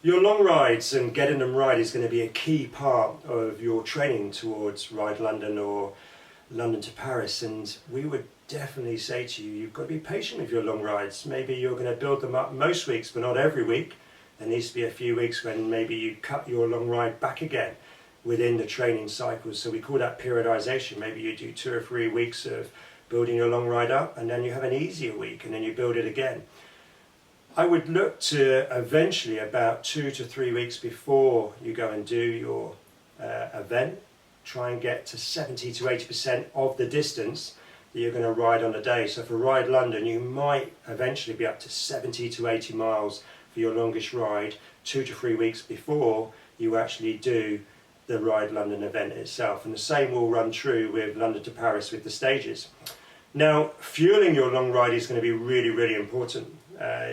Your long rides and getting them right is going to be a key part of your training towards Ride London or London to Paris, and we would definitely say to you, you've got to be patient with your long rides. Maybe you're going to build them up most weeks, but not every week. There needs to be a few weeks when maybe you cut your long ride back again within the training cycles. So we call that periodization. Maybe you do 2 or 3 weeks of building your long ride up, and then you have an easier week, and then you build it again. I would look to eventually about 2 to 3 weeks before you go and do your event, try and get to 70 to 80% of the distance that you're going to ride on a day. So for Ride London, you might eventually be up to 70 to 80 miles for your longest ride 2 to 3 weeks before you actually do the Ride London event itself. And the same will run true with London to Paris with the stages. Now, fueling your long ride is going to be really, really important.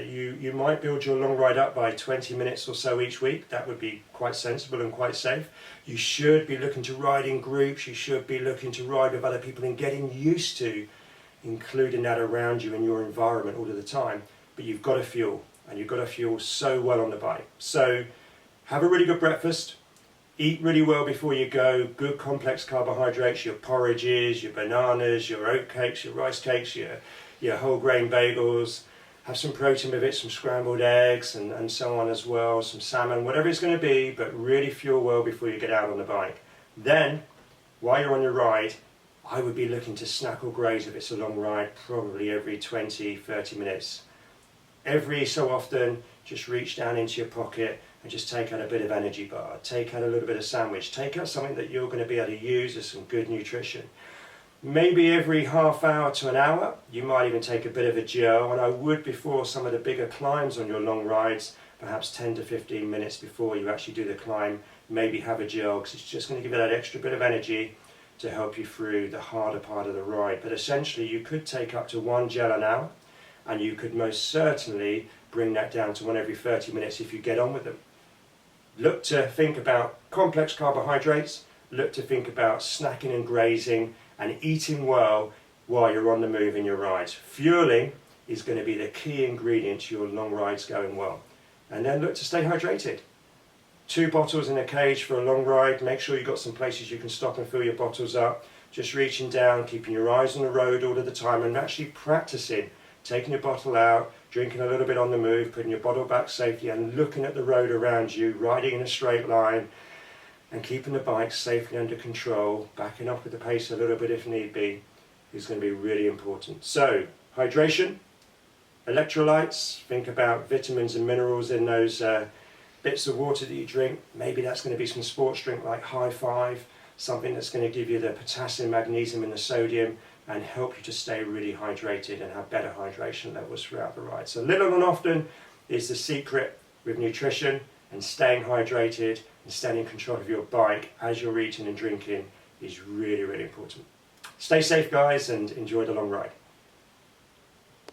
You might build your long ride up by 20 minutes or so each week. That would be quite sensible and quite safe. You should be looking to ride in groups. You should be looking to ride with other people and getting used to including that around you in your environment all of the time. But you've got to fuel, and you've got to fuel so well on the bike. So have a really good breakfast. Eat really well before you go. Good complex carbohydrates, your porridges, your bananas, your oat cakes, your rice cakes, your whole grain bagels. Have some protein with it, some scrambled eggs and so on as well, some salmon, whatever it's going to be, but really fuel well before you get out on the bike. Then, while you're on your ride, I would be looking to snack or graze if it's a long ride, probably every 20, 30 minutes. Every so often, just reach down into your pocket and just take out a bit of energy bar, take out a little bit of sandwich, take out something that you're going to be able to use as some good nutrition. Maybe every half hour to an hour, you might even take a bit of a gel, and I would, before some of the bigger climbs on your long rides, perhaps 10 to 15 minutes before you actually do the climb, maybe have a gel, because it's just going to give you that extra bit of energy to help you through the harder part of the ride. But essentially you could take up to 1 gel an hour, and you could most certainly bring that down to 1 every 30 minutes if you get on with them. Look to think about complex carbohydrates, look to think about snacking and grazing, and eating well while you're on the move in your rides. Fueling is going to be the key ingredient to your long rides going well. And then look to stay hydrated. 2 bottles in a cage for a long ride. Make sure you've got some places you can stop and fill your bottles up. Just reaching down, keeping your eyes on the road all of the time, and actually practicing taking your bottle out, drinking a little bit on the move, putting your bottle back safely, and looking at the road around you, riding in a straight line, and keeping the bike safely under control, backing off with the pace a little bit if need be, is going to be really important. So, hydration, electrolytes, think about vitamins and minerals in those bits of water that you drink. Maybe that's going to be some sports drink like High Five, something that's going to give you the potassium, magnesium and the sodium and help you to stay really hydrated and have better hydration levels throughout the ride. So little and often is the secret with nutrition, and staying hydrated and staying in control of your bike as you're eating and drinking is really, really important. Stay safe guys, and enjoy the long ride.